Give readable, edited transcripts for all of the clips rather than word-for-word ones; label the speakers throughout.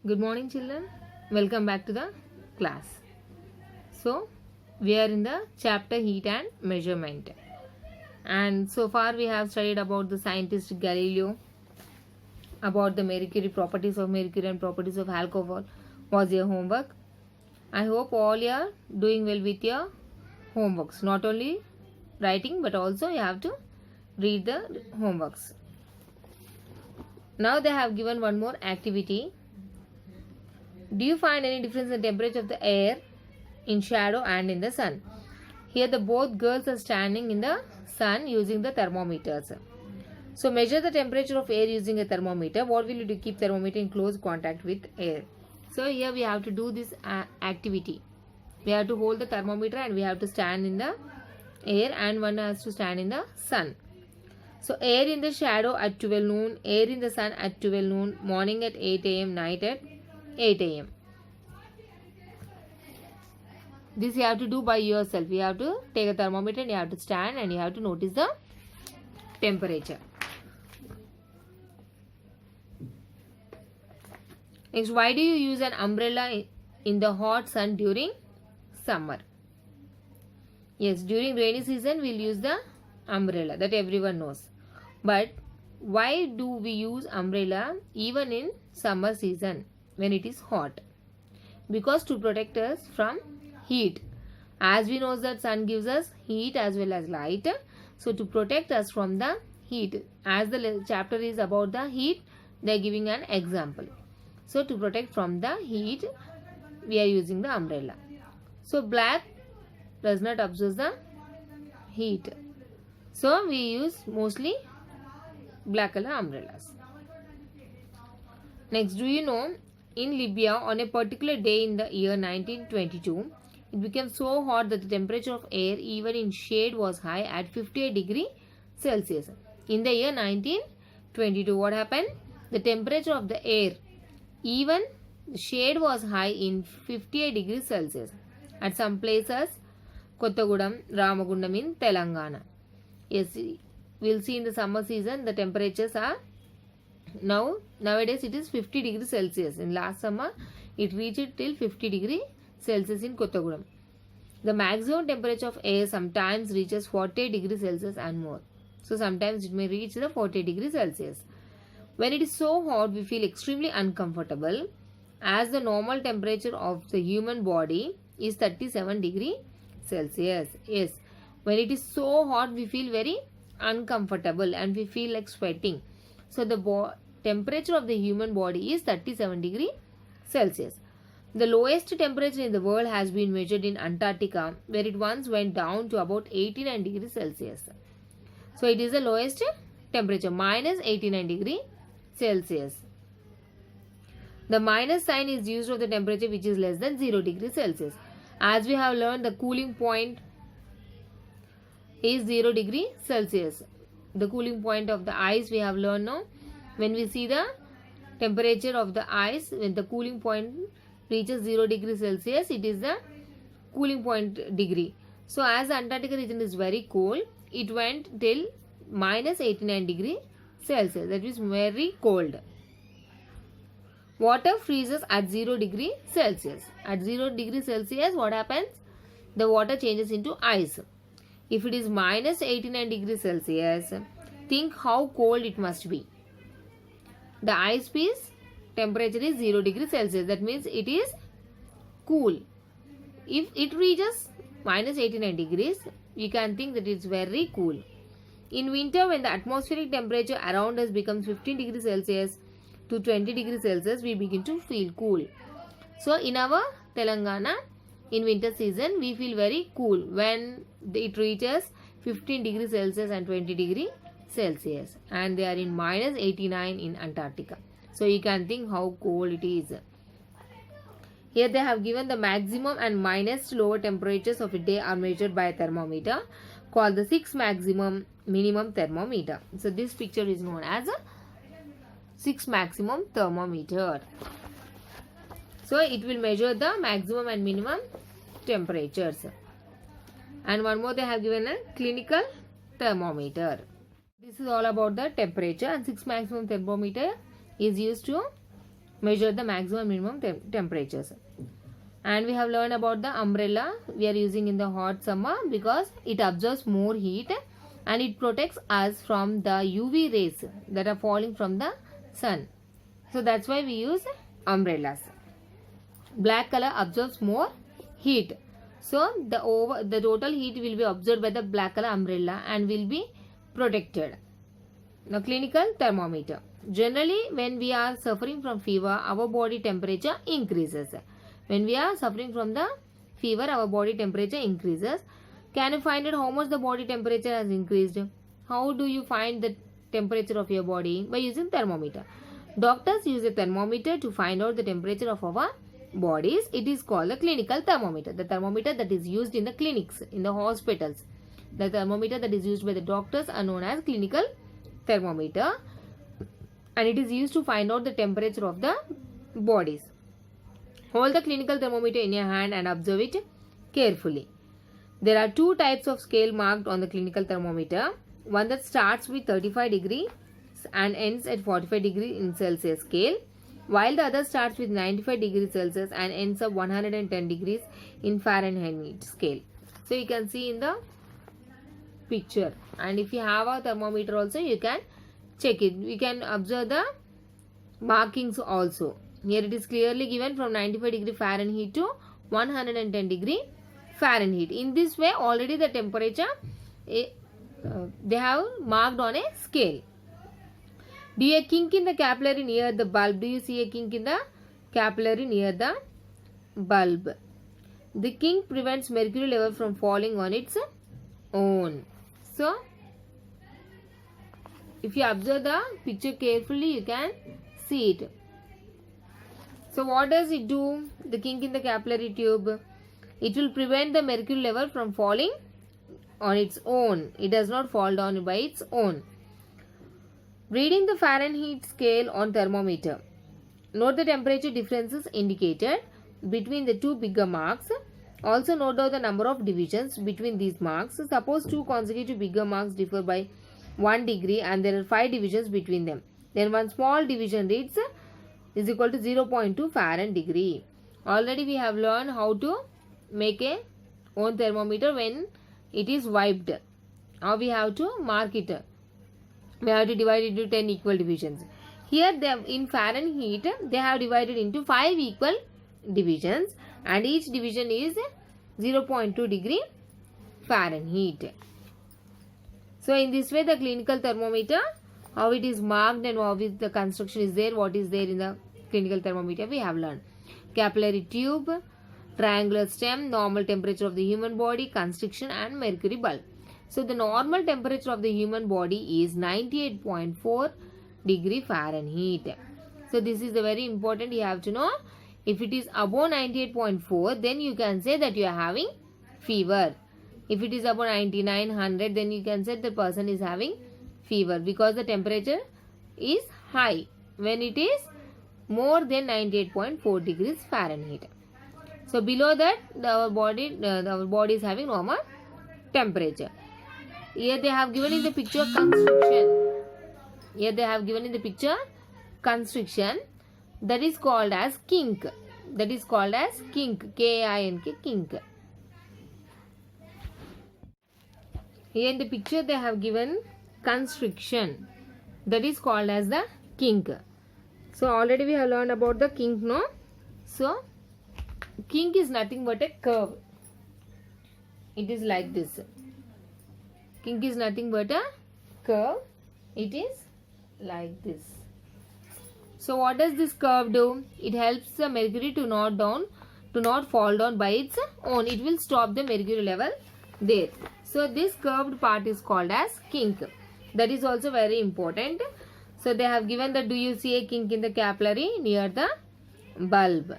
Speaker 1: Good morning, children. Welcome back to the class. So, we are in the chapter Heat and Measurement. And so far, we have studied about the scientist Galileo, about the mercury, properties of mercury, and properties of alcohol. Was your homework? I hope all you are doing well with your homeworks. Not only writing, but also you have to read the homeworks. Now, they have given one more activity. Do you find any difference in the temperature of the air in shadow and in the sun? Here the both girls are standing in the sun using the thermometers. So measure the temperature of air using a thermometer. What will you do? Keep thermometer in close contact with air. So here we have to do this activity. We have to hold the thermometer and we have to stand in the air and one has to stand in the sun. So air in the shadow at 12 noon, air in the sun at 12 noon, morning at 8 am, night at 8 am. This you have to do by yourself. You have to take a thermometer and you have to stand and you have to notice the temperature. Next, why do you use an umbrella in the hot sun during summer? Yes, during rainy season we'll use the umbrella, that everyone knows. But why do we use umbrella even in summer season when it is hot? Because to protect us from heat. As we know that sun gives us heat as well as light. So to protect us from the heat, as the chapter is about the heat, they are giving an example. So to protect from the heat, we are using the umbrella. So black does not absorb the heat. So we use mostly black color umbrellas. Next, do you know in Libya on a particular day in the year 1922, it became so hot that the temperature of air even in shade was high at 58 degrees Celsius. In the year 1922, what happened? The temperature of the air, even the shade was high in 58 degrees Celsius. At some places, Kottagudam, Ramagundam in Telangana. Yes, we'll see in the summer season the temperatures are nowadays it is 50 degrees Celsius. In last summer, it reached till 50 degrees Celsius in Kottagudam. The maximum temperature of air sometimes reaches 40 degrees Celsius and more. So sometimes it may reach the 40 degrees Celsius. When it is so hot, we feel extremely uncomfortable as the normal temperature of the human body is 37 degrees Celsius. Yes, when it is so hot, we feel very uncomfortable and we feel like sweating. So the temperature of the human body is 37 degrees Celsius. The lowest temperature in the world has been measured in Antarctica, where it once went down to about 89 degrees Celsius. So it is the lowest temperature, minus 89 degrees Celsius. The minus sign is used of the temperature which is less than 0 degrees Celsius. As we have learned, the cooling point is 0 degrees Celsius. The cooling point of the ice we have learned now. When we see the temperature of the ice, when the cooling point reaches 0 degrees Celsius, it is the cooling point degree. So as the Antarctica region is very cold, it went till minus 89 degrees Celsius. That is very cold. Water freezes at 0 degrees Celsius. At 0 degrees Celsius, what happens? The water changes into ice. If it is minus 89 degrees Celsius, think how cold it must be. The ice piece temperature is 0 degrees Celsius. That means it is cool. If it reaches minus 89 degrees, you can think that it is very cool. In winter, when the atmospheric temperature around us becomes 15 degrees Celsius to 20 degrees Celsius, we begin to feel cool. So in our Telangana, in winter season, we feel very cool when it reaches 15 degrees Celsius and 20 degrees Celsius. And they are in minus 89 in Antarctica. So you can think how cold it is. Here they have given the maximum and minus lower temperatures of a day are measured by a thermometer called the 6 maximum minimum thermometer. So this picture is known as a 6 maximum thermometer. So it will measure the maximum and minimum temperatures. And one more, they have given a clinical thermometer. This is all about the temperature, and 6 maximum thermometer is used to measure the maximum minimum temperatures. And we have learned about the umbrella we are using in the hot summer because it absorbs more heat and it protects us from the UV rays that are falling from the sun. So that's why we use umbrellas. Black color absorbs more heat. So the total heat will be absorbed by the black color umbrella and will be protected. Now clinical thermometer. Generally when we are suffering from fever, our body temperature increases. When we are suffering from the fever, our body temperature increases. Can you find out how much the body temperature has increased? How do you find the temperature of your body? By using thermometer. Doctors use a thermometer to find out the temperature of our bodies. It is called a clinical thermometer. The thermometer that is used in the clinics, in the hospitals. The thermometer that is used by the doctors are known as clinical thermometer. And it is used to find out the temperature of the bodies. Hold the clinical thermometer in your hand and observe it carefully. There are two types of scale marked on the clinical thermometer. One that starts with 35 degrees and ends at 45 degrees in Celsius scale, while the other starts with 95 degrees Celsius and ends up 110 degrees in Fahrenheit scale. So you can see in the picture, and if you have a thermometer also, you can check it. We can observe the markings also. Here it is clearly given from 95 degree Fahrenheit to 110 degree Fahrenheit. In this way already the temperature they have marked on a scale. Do you see a kink in the capillary near the bulb? Do you see a kink in the capillary near the bulb? The kink prevents mercury level from falling on its own. So if you observe the picture carefully, you can see it. So what does it do? The kink in the capillary tube, it will prevent the mercury level from falling on its own. It does not fall down by its own. Reading the Fahrenheit scale on thermometer. Note the temperature differences indicated between the two bigger marks. Also note down the number of divisions between these marks. Suppose two consecutive bigger marks differ by 1 degree and there are 5 divisions between them. Then one small division reads is equal to 0.2 Fahrenheit degree. Already we have learned how to make a own thermometer when it is wiped. Now we have to mark it. We have to divide it into 10 equal divisions. Here they have, in Fahrenheit they have divided into 5 equal divisions and each division is 0.2 degree Fahrenheit. So in this way the clinical thermometer, how it is marked and how the construction is there, what is there in the clinical thermometer we have learned. Capillary tube, triangular stem, normal temperature of the human body, constriction and mercury bulb. So the normal temperature of the human body is 98.4 degree Fahrenheit. So this is very important, you have to know. If it is above 98.4, then you can say that you are having fever. If it is above 99, 100, then you can say the person is having fever because the temperature is high when it is more than 98.4 degrees Fahrenheit. So below that our body is having normal temperature. Here they have given in the picture constriction. Here they have given in the picture constriction, that is called as kink. That is called as kink. K-I-N-K, kink. Here in the picture they have given constriction. That is called as the kink. So already we have learned about the kink, no? So kink is nothing but a curve. It is like this. Kink is nothing but a curve. It is like this. So what does this curve do? It helps the mercury to not fall down by its own. It will stop the mercury level there. So this curved part is called as kink. That is also very important. So they have given that, do you see a kink in the capillary near the bulb?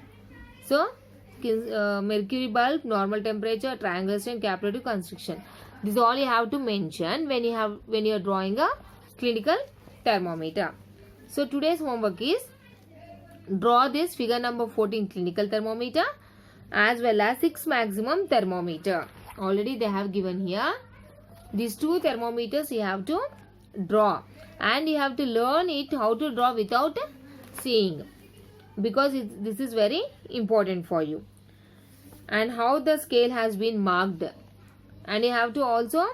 Speaker 1: So mercury bulb, normal temperature, triangular stem, capillary constriction. This is all you have to mention when you are drawing a clinical thermometer. So today's homework is draw this figure number 14 clinical thermometer as well as 6 maximum thermometer. Already they have given here. These two thermometers you have to draw and you have to learn it how to draw without seeing. because this is very important for you. And how the scale has been marked, and you have to also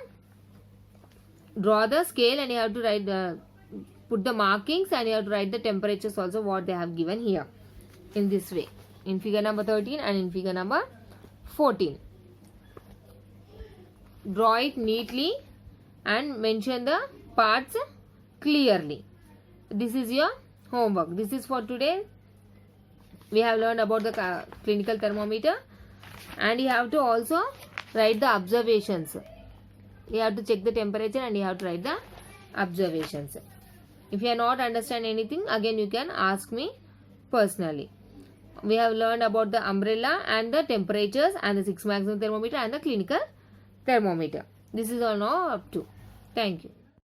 Speaker 1: draw the scale, and you have to write the put the markings, and you have to write the temperatures also what they have given here in this way, in figure number 13 and in figure number 14. Draw it neatly and mention the parts clearly. This is your homework. This is for today. We have learned about the clinical thermometer, and you have to also write the observations. You have to check the temperature and you have to write the observations. If you are not understand anything, again you can ask me personally. We have learned about the umbrella and the temperatures and the 6 maximum thermometer and the clinical thermometer. This is all now up to. Thank you.